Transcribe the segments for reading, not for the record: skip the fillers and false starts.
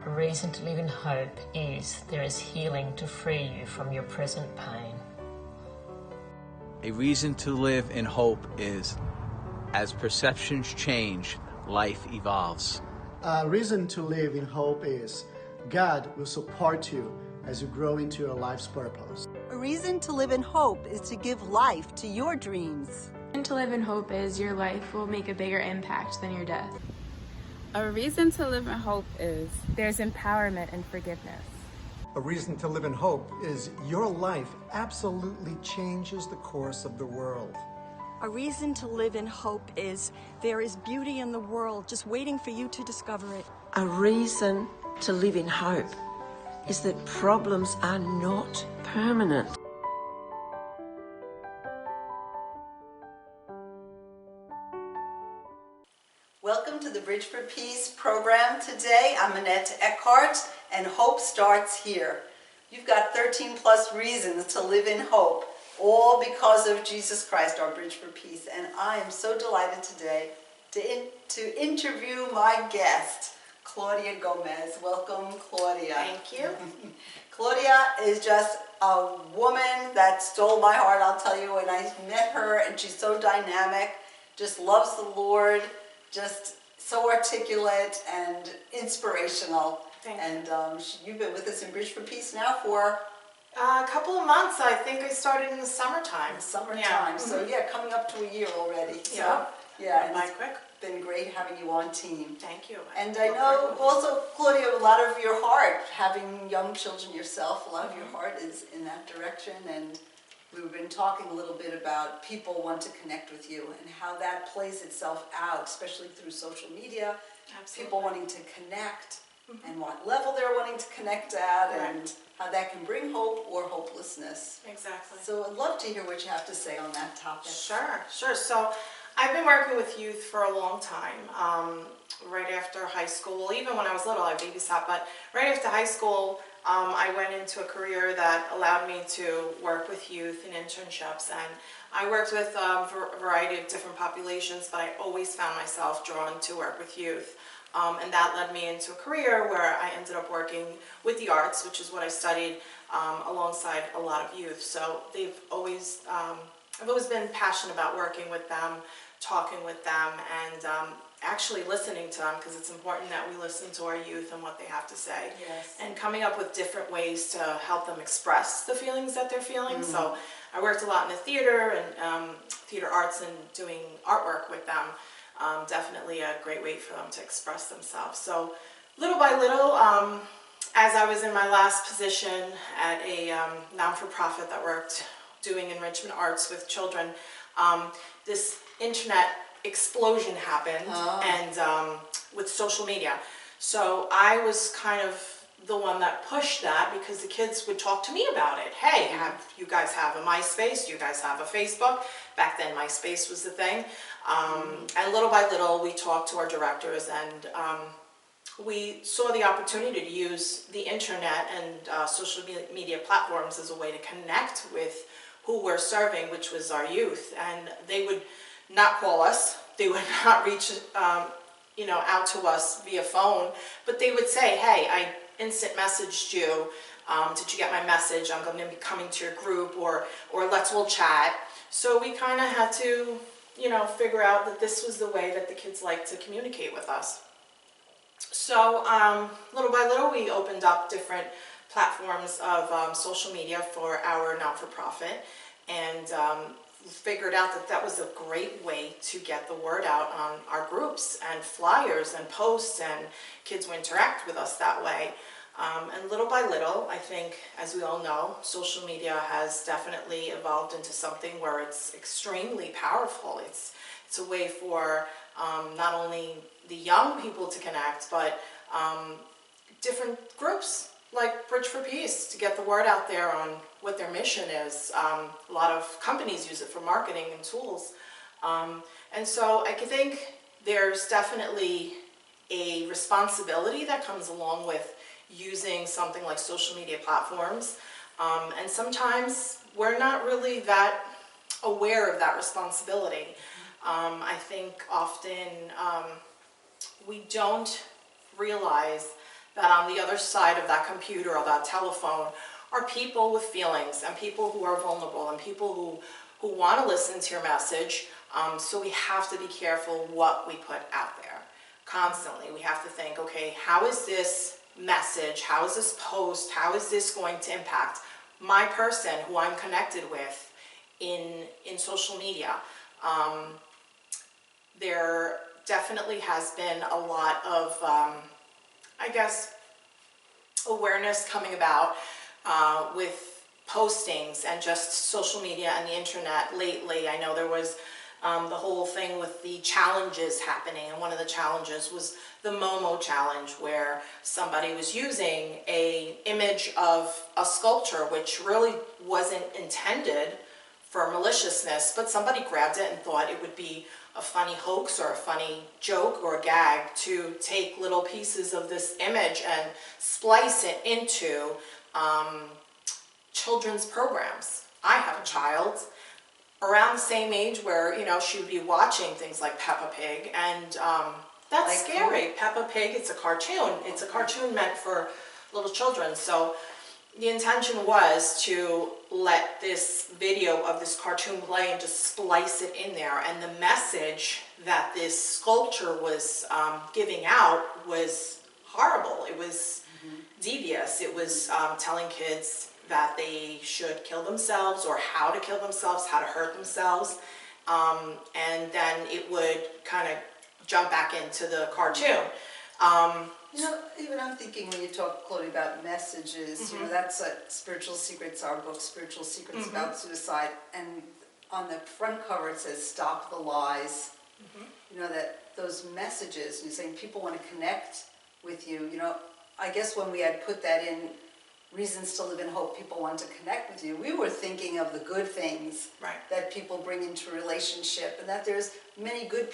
A reason to live in hope is there is healing to free you from your present pain. A reason to live in hope is, as perceptions change, life evolves. A reason to live in hope is, God will support you as you grow into your life's purpose. A reason to live in hope is to give life to your dreams. And to live in hope is your life will make a bigger impact than your death. A reason to live in hope is there's empowerment and forgiveness. A reason to live in hope is your life absolutely changes the course of the world. A reason to live in hope is there is beauty in the world just waiting for you to discover it. A reason to live in hope is that problems are not permanent. Welcome to the Bridge for Peace program today. I'm Annette Eckhart, and hope starts here. You've got 13 plus reasons to live in hope, all because of Jesus Christ, our Bridge for Peace. And I am so delighted today to interview my guest, Claudia Gomez. Welcome, Claudia. Thank you. Claudia is just a woman that stole my heart, I'll tell you, when I met her, and she's so dynamic, just loves the Lord, just so articulate and inspirational. Thank you. And you've been with us in Bridge for Peace now for A couple of months. I think I started in the summertime. summertime. So yeah, coming up to a year already. So, Yeah, and by it's quick. been great having you on team. Thank you. And I know also, Claudia, a lot of your heart, having young children yourself, a lot of your heart is in that direction. And we've been talking a little bit about people want to connect with you and how that plays itself out, especially through social media. Absolutely. People wanting to connect and what level they're wanting to connect at, and how that can bring hope or hopelessness. Exactly. So I'd love to hear what you have to say on that topic. Sure. So I've been working with youth for a long time. Right after high school, even when I was little, I babysat, but right after high school, I went into a career that allowed me to work with youth in internships, and I worked with a variety of different populations, but I always found myself drawn to work with youth. And that led me into a career where I ended up working with the arts, which is what I studied, alongside a lot of youth. So I've always been passionate about working with them, talking with them, and actually listening to them, because it's important that we listen to our youth and what they have to say. Yes. And coming up with different ways to help them express the feelings that they're feeling. So I worked a lot in the theater and theater arts and doing artwork with them. Definitely a great way for them to express themselves. So little by little, as I was in my last position at a non-for-profit that worked doing enrichment arts with children, this internet explosion happened, and with social media. So I was kind of the one that pushed that, because the kids would talk to me about it. Hey, you guys have a MySpace? Do you guys have a Facebook? Back then, MySpace was the thing. And little by little, we talked to our directors, and we saw the opportunity to use the internet and social media platforms as a way to connect with who we're serving, which was our youth. And they would not call us. They would not reach out to us via phone, but they would say, hey, I instant messaged you. Did you get my message? I'm going to be coming to your group, or we'll chat. So we kind of had to, figure out that this was the way that the kids like to communicate with us. So little by little, we opened up different platforms of social media for our not-for-profit, and figured out that that was a great way to get the word out on our groups and flyers and posts, and kids will interact with us that way. And little by little, I think, as we all know, social media has definitely evolved into something where it's extremely powerful. It's a way for not only the young people to connect, but different groups like Bridge for Peace to get the word out there on what their mission is. A lot of companies use it for marketing and tools. And so I think there's definitely a responsibility that comes along with using something like social media platforms. And sometimes we're not really that aware of that responsibility. I think often we don't realize that on the other side of that computer or that telephone are people with feelings and people who are vulnerable and people who want to listen to your message. So we have to be careful what we put out there. Constantly, we have to think, okay, how is this message, how is this post, how is this going to impact my person who I'm connected with in social media? There definitely has been a lot of, I guess, awareness coming about with postings and just social media and the internet lately. I know there was the whole thing with the challenges happening, and one of the challenges was the Momo challenge, where somebody was using a image of a sculpture which really wasn't intended for maliciousness, but somebody grabbed it and thought it would be a funny hoax or a funny joke or a gag to take little pieces of this image and splice it into children's programs. I have a child around the same age where, you know, she would be watching things like Peppa Pig, and that's like scary. Peppa Pig, it's a cartoon. It's a cartoon meant for little children. So the intention was to let this video of this cartoon play and just splice it in there. And the message that this sculpture was giving out was horrible. It was devious. It was telling kids that they should kill themselves or how to kill themselves, how to hurt themselves. And then it would kind of jump back into the cartoon. You know, even I'm thinking when you talk, Chloe, about messages, you know, that's Spiritual Secrets, our book, Spiritual Secrets about Suicide. And on the front cover it says, "Stop the lies." You know, that those messages, you're saying people want to connect with you. You know, I guess when we had put that in, Reasons to Live in Hope, people want to connect with you, we were thinking of the good things that people bring into a relationship, and that there's many good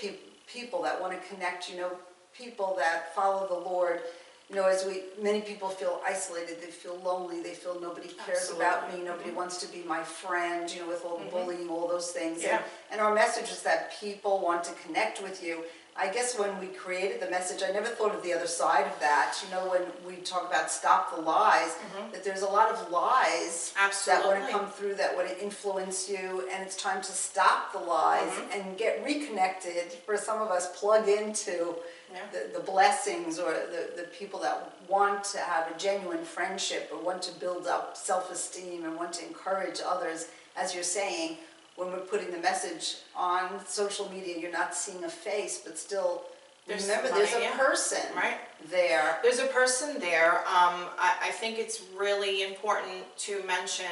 people that want to connect, you know, people that follow the Lord. You know, as many people feel isolated, they feel lonely, they feel nobody cares about me, nobody wants to be my friend, you know, with all the bullying, all those things. And our message is that people want to connect with you. I guess when we created the message, I never thought of the other side of that. You know, when we talk about stop the lies, that there's a lot of lies that want to come through, that want to influence you, and it's time to stop the lies and get reconnected. For some of us, plug into the blessings, or the people that want to have a genuine friendship, or want to build up self-esteem and want to encourage others. As you're saying, when we're putting the message on social media, you're not seeing a face, but still, remember, there's a person there. There's a person there. I think it's really important to mention,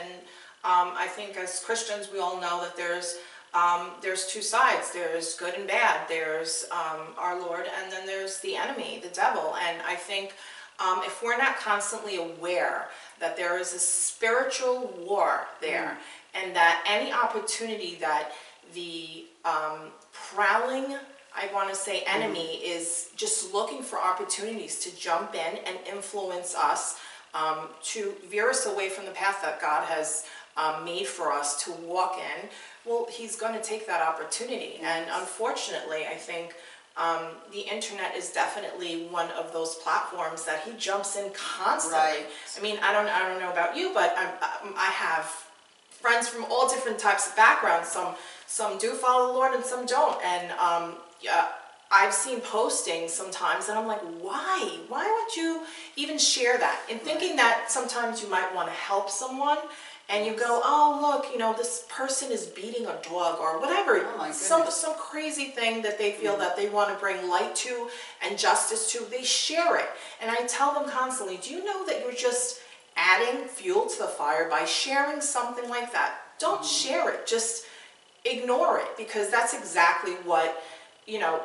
I think as Christians, we all know that there's two sides. There's good and bad. There's our Lord, and then there's the enemy, the devil. And I think if we're not constantly aware that there is a spiritual war there, and that any opportunity that the prowling, I want to say, enemy is just looking for opportunities to jump in and influence us, to veer us away from the path that God has made for us to walk in, well, he's going to take that opportunity. And unfortunately, I think the internet is definitely one of those platforms that he jumps in constantly. I mean, I don't know about you, but I have friends from all different types of backgrounds. Some do follow the Lord and some don't. And I've seen postings sometimes and I'm like, why? Why would you even share that? And thinking that sometimes you might want to help someone, and you go, oh, look, you know, this person is beating a dog or whatever. Some crazy thing that they feel that they want to bring light to and justice to. They share it. And I tell them constantly, do you know that you're just adding fuel to the fire by sharing something like that? Don't share it. Just ignore it, because that's exactly what, you know,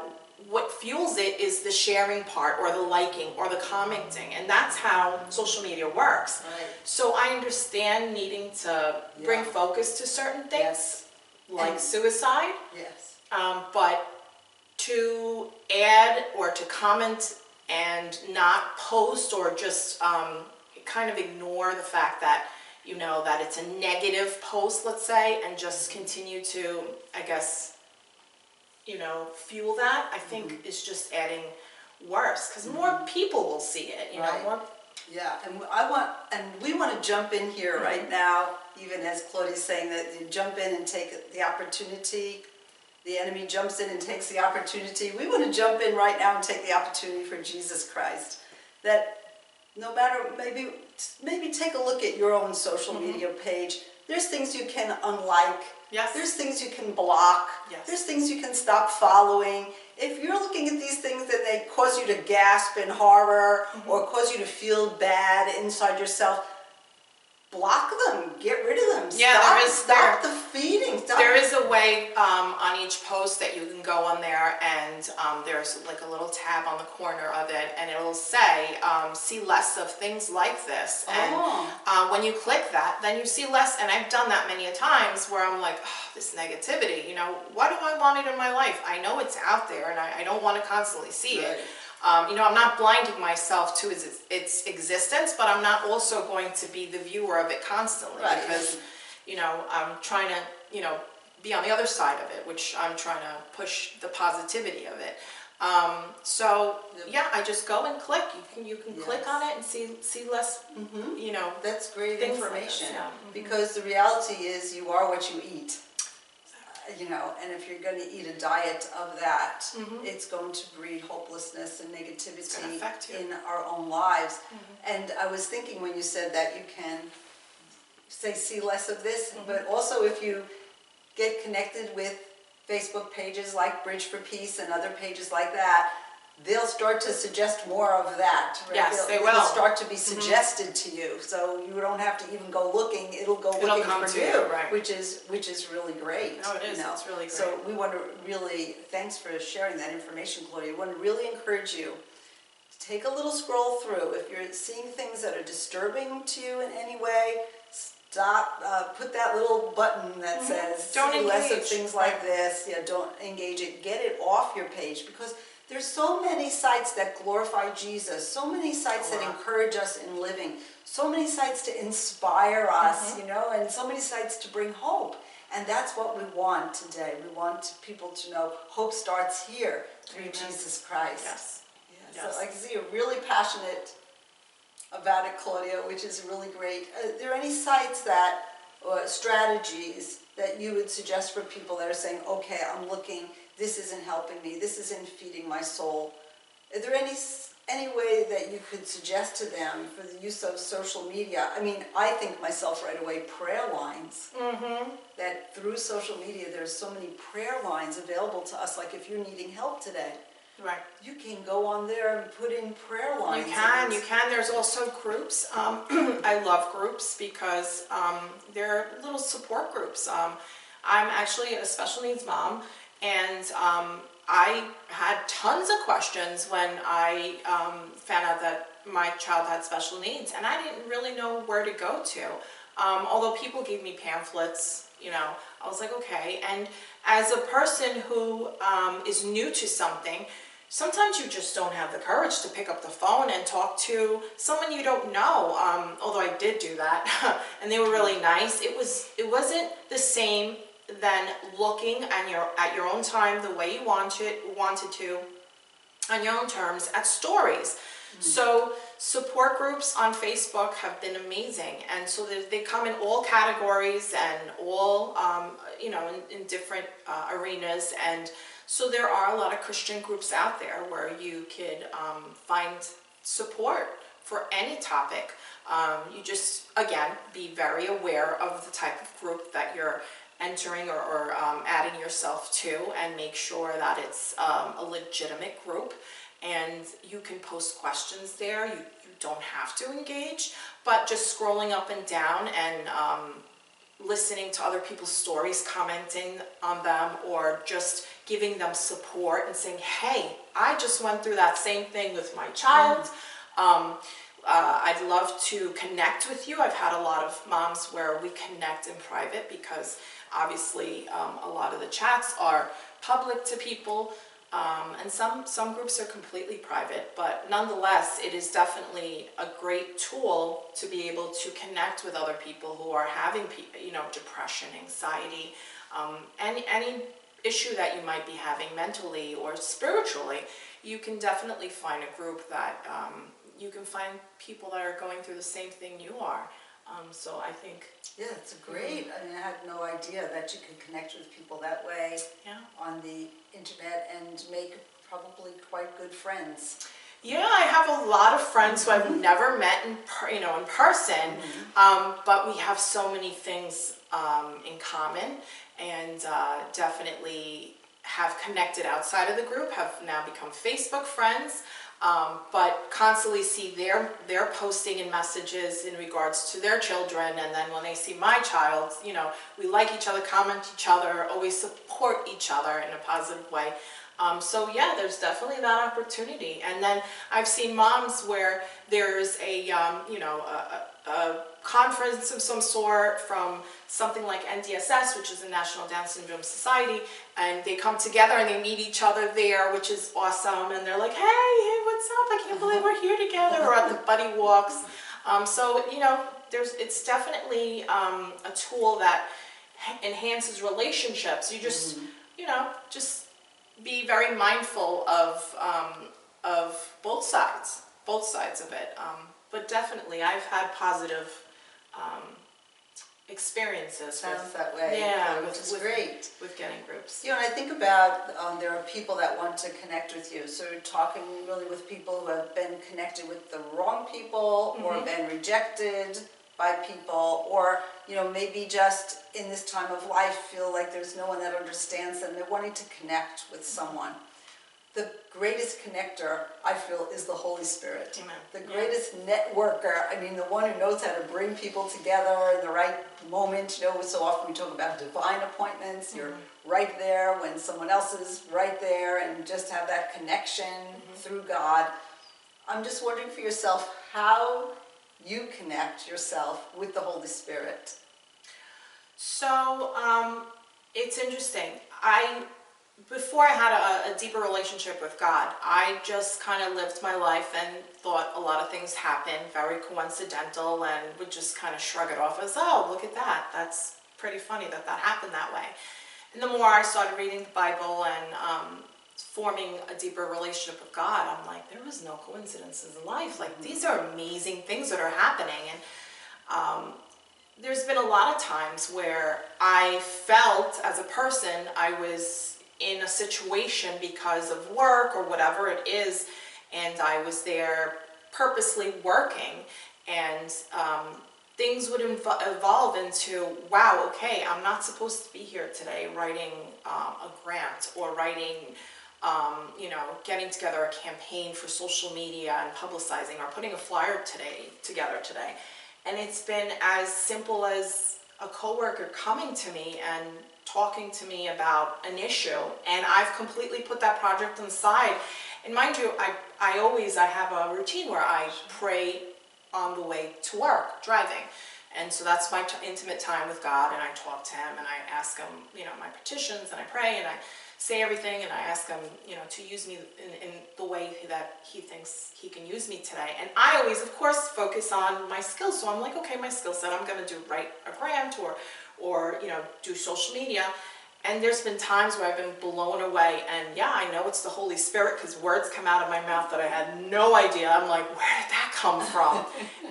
what fuels it is the sharing part, or the liking, or the commenting, and that's how social media works. So I understand needing to bring focus to certain things, like suicide, but to add or to comment and not post, or just kind of ignore the fact that, you know, that it's a negative post, let's say, and just continue to, I guess, you know, fuel that, I think is just adding worse, because more people will see it, you know, Right. more. Yeah, and we want to jump in here right now, even as Claudia's saying that you jump in and take the opportunity. The enemy jumps in and takes the opportunity. We want to jump in right now and take the opportunity for Jesus Christ. That no matter, maybe take a look at your own social media page. There's things you can unlike. Yes. There's things you can block. Yes. There's things you can stop following. If you're looking at these things and they cause you to gasp in horror or cause you to feel bad inside yourself, block them, get rid of them. Yeah, Stop the feeding. There is a way on each post that you can go on there, and there's like a little tab on the corner of it, and it'll say, see less of things like this. And when you click that, then you see less, and I've done that many a times where I'm like, oh, this negativity, you know, why do I want it in my life? I know it's out there, and I don't want to constantly see it. You know, I'm not blinding myself to its existence, but I'm not also going to be the viewer of it constantly, because, you know, I'm trying to, you know, be on the other side of it, which I'm trying to push the positivity of it. So yeah, I just go and click. You can click on it and see less, you know. That's great information, like because the reality is you are what you eat. You know, and if you're going to eat a diet of that, it's going to breed hopelessness and negativity in our own lives. And I was thinking when you said that you can say see less of this, but also if you get connected with Facebook pages like Bridge for Peace and other pages like that, they'll start to suggest more of that. Right? Yes, they will. It'll start to be suggested to you, so you don't have to even go looking. It'll looking come for to you, right. which is really great. No, it is. You know? It's really great. So we want to really, thanks for sharing that information, Claudia. We want to really encourage you to take a little scroll through. If you're seeing things that are disturbing to you in any way, stop. Put that little button that says don't see less of engage. things like this. Yeah, don't engage it. Get it off your page, because there's so many sites that glorify Jesus, so many sites that encourage us in living, so many sites to inspire us, you know, and so many sites to bring hope. And that's what we want today. We want people to know hope starts here through Jesus Christ. Yes. Yeah, so I can see you're really passionate about it, Claudia, which is really great. Are there any sites that, or strategies that you would suggest for people that are saying, okay, I'm looking, this isn't helping me, this isn't feeding my soul? Are there any way that you could suggest to them for the use of social media? I mean, I think myself right away, prayer lines. That through social media, there's so many prayer lines available to us. Like if you're needing help today, Right. you can go on there and put in prayer lines. You can. There's also groups. I love groups because they're little support groups. I'm actually a special needs mom, and I had tons of questions when I found out that my child had special needs, and I didn't really know where to go to. Although people gave me pamphlets, you know, I was like, okay. And as a person who is new to something, sometimes you just don't have the courage to pick up the phone and talk to someone you don't know. Although I did do that, and they were really nice. It wasn't the same than looking at your own time, the way you wanted to, on your own terms, at stories. So support groups on Facebook have been amazing, and so they come in all categories and all you know, in different arenas. And so there are a lot of Christian groups out there where you could find support for any topic. You just, again, be very aware of the type of group that you're entering or adding yourself to, and make sure that it's a legitimate group. And you can post questions there. You don't have to engage, but just scrolling up and down and listening to other people's stories, commenting on them, or just giving them support and saying, hey, I just went through that same thing with my child. I'd love to connect with you. I've had a lot of moms where we connect in private, because obviously a lot of the chats are public to people. And some groups are completely private, but nonetheless, it is definitely a great tool to be able to connect with other people who are having, you know, depression, anxiety, any issue that you might be having mentally or spiritually. you can definitely find a group that you can find people that are going through the same thing you are. So I think... Yeah, it's great. I mean, I had no idea that you could connect with people that way on the internet and make probably quite good friends. Yeah, I have a lot of friends who I've never met in person, but we have so many things in common, and definitely have connected outside of the group, have now become Facebook friends, but constantly see their posting and messages in regards to their children, and then when they see my child, you know, we like each other, comment each other, always support each other in a positive way. So yeah, there's definitely that opportunity. And then I've seen moms where there's a, you know, a conference of some sort from something like NDSS, which is the National Down Syndrome Society, and they come together and they meet each other there, which is awesome. And they're like, hey, what's up? I can't believe we're here together, or at the buddy walks. So, you know, it's definitely a tool that enhances relationships. You just, you know, just be very mindful of both sides of it. But definitely, I've had positive experiences. Sounds that way. Yeah, which is great. With getting groups. You know, and I think about there are people that want to connect with you. So you're talking really with people who have been connected with the wrong people, or been rejected by people, or, you know, maybe just in this time of life feel like there's no one that understands them. They're wanting to connect with someone. The greatest connector, I feel, is the Holy Spirit. Amen. The greatest networker, I mean, the one who knows how to bring people together in the right moment. You know, so often we talk about divine appointments. You're right there when someone else is right there, and just have that connection through God. I'm just wondering for yourself how you connect yourself with the Holy Spirit. So, it's interesting. Before I had a deeper relationship with God, I just kind of lived my life and thought a lot of things happened, very coincidental, and would just kind of shrug it off as, oh, look at that. That's pretty funny that happened that way. And the more I started reading the Bible and forming a deeper relationship with God, I'm like, there was no coincidences in life. Like, these are amazing things that are happening. And there's been a lot of times where I felt as a person I was in a situation because of work or whatever it is, and I was there purposely working, and things would evolve into, wow, okay, I'm not supposed to be here today writing a grant, or writing, you know, getting together a campaign for social media and publicizing, or putting a flyer together today. And it's been as simple as a coworker coming to me and talking to me about an issue, and I've completely put that project on the side. And mind you, I have a routine where I pray on the way to work, driving. And so that's my intimate time with God, and I talk to him, and I ask him, you know, my petitions, and I pray, and I say everything, and I ask him, you know, to use me in the way that he thinks he can use me today. And I always, of course, focus on my skills. So I'm like, okay, my skill set, I'm going to write a grant, or you know, do social media. And there's been times where I've been blown away, and yeah, I know it's the Holy Spirit, because words come out of my mouth that I had no idea. I'm like, where did that come from?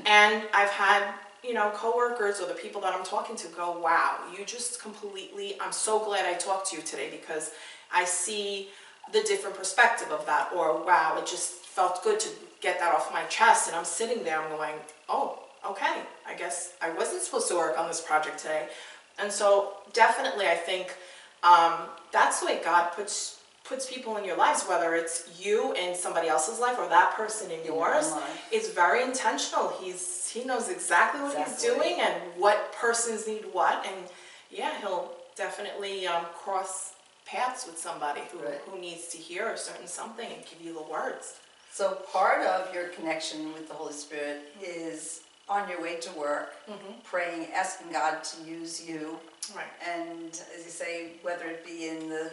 And I've had, you know, coworkers or the people that I'm talking to go, wow, you just completely, I'm so glad I talked to you today, because I see the different perspective of that. Or wow, it just felt good to get that off my chest. And I'm sitting there, I'm going, oh, okay, I guess I wasn't supposed to work on this project today. And so definitely I think that's the way God puts people in your lives, whether it's you in somebody else's life or that person in yours. It's very intentional. He knows exactly what he's doing and what persons need what. And yeah, he'll definitely cross paths with somebody who needs to hear a certain something and give you the words. So part of your connection with the Holy Spirit is on your way to work, praying, asking God to use you. Right. And as you say, whether it be in those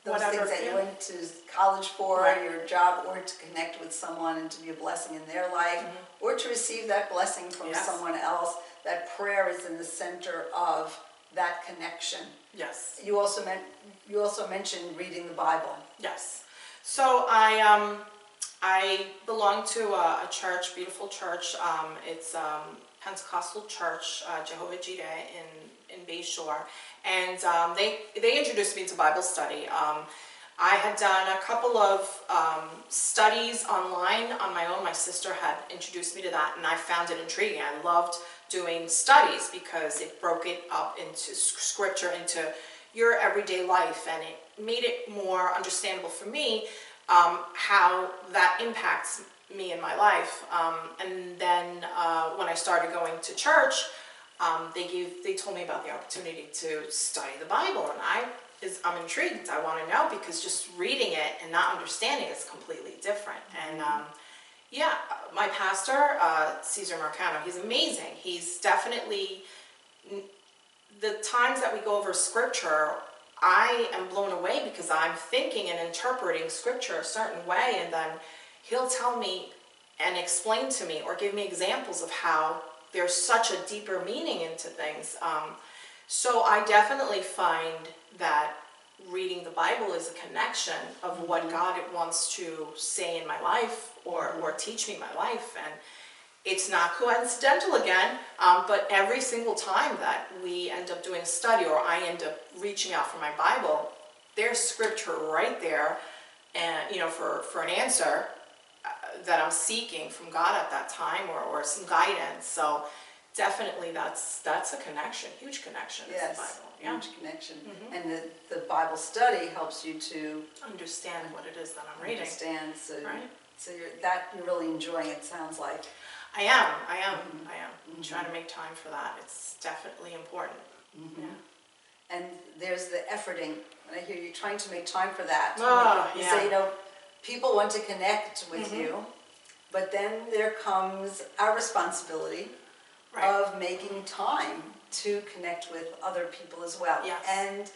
Whatever, things that you went to college for, your job, or to connect with someone and to be a blessing in their life, or to receive that blessing from someone else, that prayer is in the center of that connection. Yes. You also mentioned reading the Bible. Yes. So I belong to a church, beautiful church. It's Pentecostal church, Jehovah Jireh in Bayshore, and they introduced me to Bible study. I had done a couple of studies online on my own. My sister had introduced me to that, and I found it intriguing. I loved doing studies because it broke it up into scripture, into your everyday life, and it made it more understandable for me how that impacts me in my life. And then when I started going to church, they told me about the opportunity to study the Bible, and I'm intrigued. I want to know, because just reading it and not understanding is completely different. And yeah, my pastor, Cesar Marcano, he's amazing. He's definitely, the times that we go over scripture, I am blown away because I'm thinking and interpreting scripture a certain way, and then he'll tell me and explain to me or give me examples of how there's such a deeper meaning into things. So I definitely find that reading the Bible is a connection of what God wants to say in my life or teach me in my life. And it's not coincidental again, but every single time that we end up doing a study or I end up reaching out for my Bible, there's scripture right there, and for an answer that I'm seeking from God at that time, or some guidance. So definitely that's a connection, huge connection. Yes, is the Bible. Yeah. huge connection. And the Bible study helps you to Understand what it is that I'm reading. understand. So, Right. so you're really enjoying it, sounds like. I am. I'm trying to make time for that. It's definitely important. Yeah. And there's the efforting, and I hear you trying to make time for that. Oh, You yeah. say, people want to connect with you, but then there comes our responsibility Right. of making time to connect with other people as well. Yes. And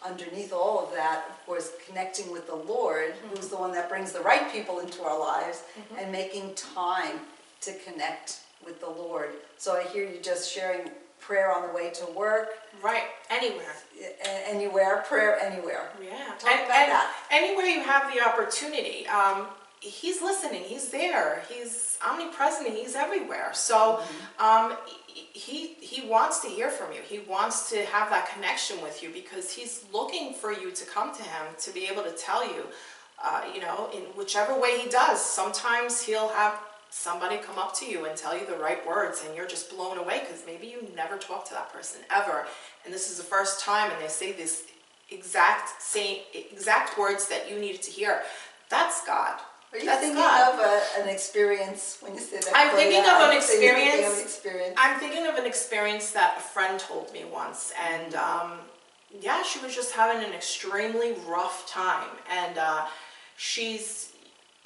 underneath all of that, of course, connecting with the Lord, who's the one that brings the right people into our lives, and making time to connect with the Lord. So I hear you just sharing prayer on the way to work, Right. Anywhere. anywhere, prayer anywhere. Yeah. Talk about that. Anywhere you have the opportunity. He's listening. He's there. He's omnipresent. He's everywhere. So he wants to hear from you. He wants to have that connection with you, because he's looking for you to come to him, to be able to tell you, in whichever way he does. Sometimes he'll have somebody come up to you and tell you the right words, and you're just blown away because maybe you never talked to that person ever, and this is the first time, and they say this exact words that you needed to hear. That's God. Are you That's thinking God. of an experience when you say that? I'm thinking Claudia? of an I'm thinking of experience. experience. I'm thinking of an experience that a friend told me once, and yeah, she was just having an extremely rough time, and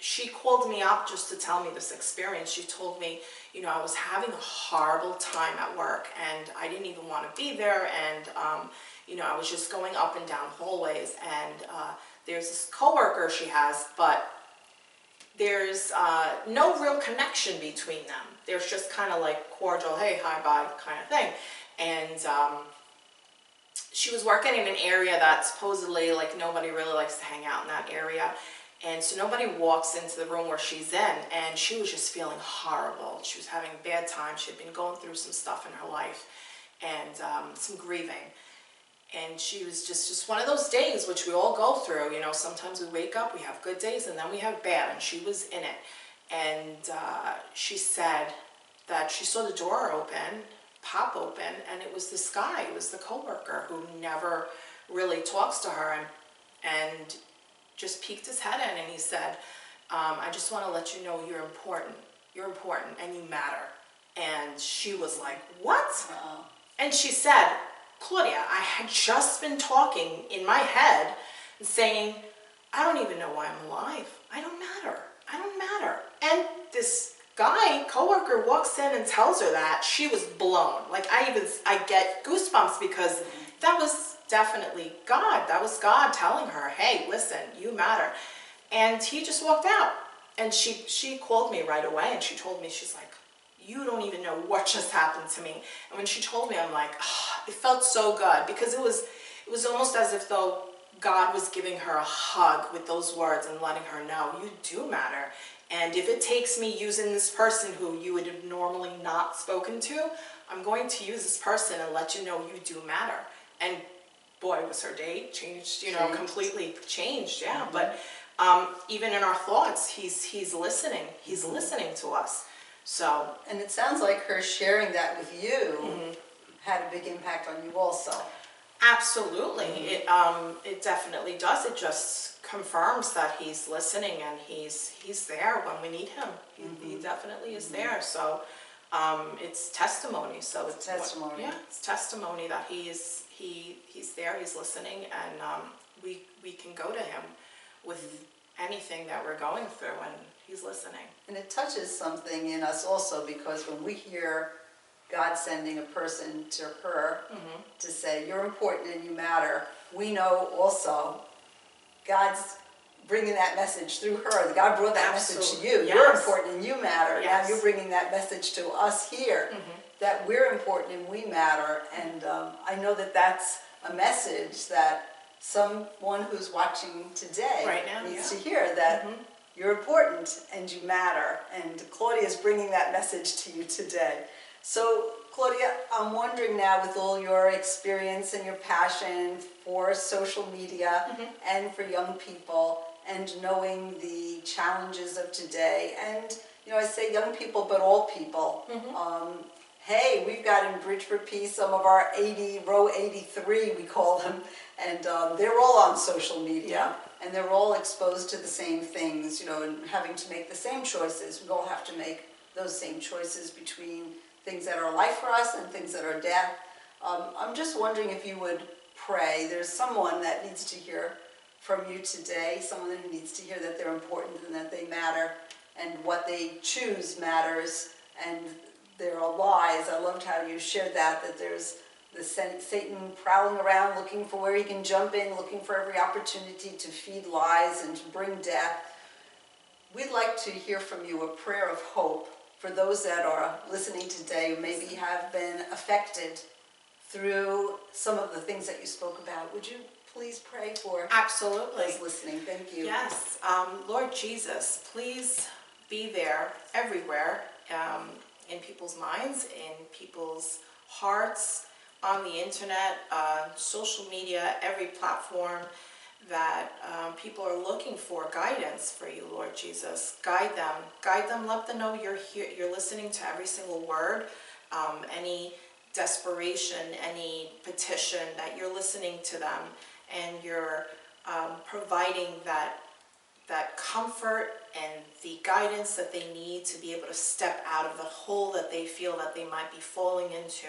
she called me up just to tell me this experience. She told me, I was having a horrible time at work, and I didn't even want to be there, and I was just going up and down hallways, and there's this coworker she has, but there's no real connection between them. There's just kind of like cordial, hey, hi, bye kind of thing. And she was working in an area that supposedly like nobody really likes to hang out in that area. And so nobody walks into the room where she's in, and she was just feeling horrible. She was having a bad time. She had been going through some stuff in her life, and some grieving. And she was just one of those days, which we all go through. Sometimes we wake up, we have good days, and then we have bad, and she was in it. And she said that she saw the door pop open, and it was this guy, it was the coworker who never really talks to her, and just peeked his head in, and he said, I just want to let you know you're important, and you matter. And she was like, what? And she said, Claudia, I had just been talking in my head and saying, I don't even know why I'm alive. I don't matter. And this guy, coworker, walks in and tells her that. She was blown. Like I get goosebumps, because that was definitely God. That was God telling her, hey, listen, you matter. And he just walked out. And she called me right away, and she told me, she's like, you don't even know what just happened to me. And when she told me, I'm like, it felt so good, because it was almost as if though God was giving her a hug with those words and letting her know, you do matter. And if it takes me using this person who you would have normally not spoken to, I'm going to use this person and let you know you do matter. And boy, was her day changed, completely changed, yeah. But even in our thoughts, he's listening. He's listening to us. So, and it sounds like her sharing that with you had a big impact on you also. Absolutely, it definitely does. It just confirms that he's listening and he's there when we need him. He definitely is there. So it's testimony. So it's testimony. It's testimony that he's there. He's listening, and we can go to him with anything that we're going through, and he's listening. And it touches something in us also, because when we hear God sending a person to her to say, you're important and you matter, we know also God's bringing that message through her. God brought that message to you. Yes. You're important and you matter. Yes. Now you're bringing that message to us here, that we're important and we matter. And I know that that's a message that someone who's watching today right now needs to hear, that you're important and you matter. And Claudia is bringing that message to you today. So, Claudia, I'm wondering now, with all your experience and your passion for social media and for young people, and knowing the challenges of today, and, I say young people, but all people. Hey, we've got in Bridge for Peace some of our row 83, we call them, and they're all on social media, and they're all exposed to the same things, and having to make the same choices. We all have to make those same choices between things that are life for us and things that are death. I'm just wondering if you would pray. There's someone that needs to hear from you today, someone who needs to hear that they're important and that they matter, and what they choose matters, and there are lies. I loved how you shared that there's the Satan prowling around looking for where he can jump in, looking for every opportunity to feed lies and to bring death. We'd like to hear from you a prayer of hope for those that are listening today who maybe have been affected through some of the things that you spoke about. Would you please pray for those listening? Thank you. Yes. Lord Jesus, please be there everywhere, in people's minds, in people's hearts, on the internet, social media, every platform, that people are looking for guidance for you, Lord Jesus. Guide them, let them know you're here, you're listening to every single word, any desperation, any petition, that you're listening to them, and you're providing that comfort and the guidance that they need to be able to step out of the hole that they feel that they might be falling into.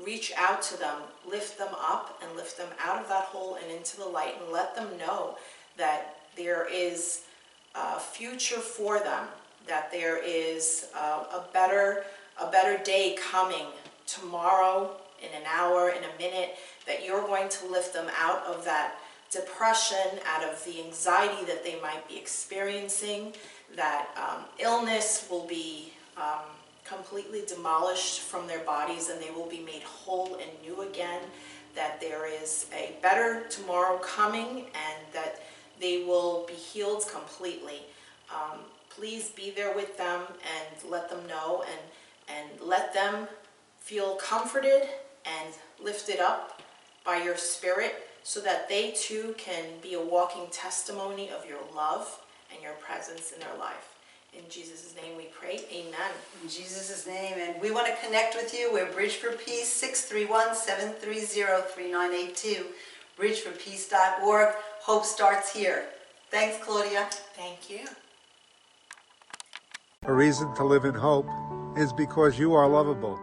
Reach out to them, lift them up, and lift them out of that hole and into the light, and let them know that there is a future for them, that there is a better day coming tomorrow, in an hour, in a minute, that you're going to lift them out of that depression, out of the anxiety that they might be experiencing, that illness will be completely demolished from their bodies, and they will be made whole and new again, that there is a better tomorrow coming, and that they will be healed completely. Please be there with them and let them know, and let them feel comforted and lifted up by your Spirit, so that they too can be a walking testimony of your love and your presence in their life. In Jesus' name we pray, amen. In Jesus' name, and we want to connect with you. We're Bridge for Peace, 631-730-3982, bridgeforpeace.org. Hope starts here. Thanks, Claudia. Thank you. A reason to live in hope is because you are lovable.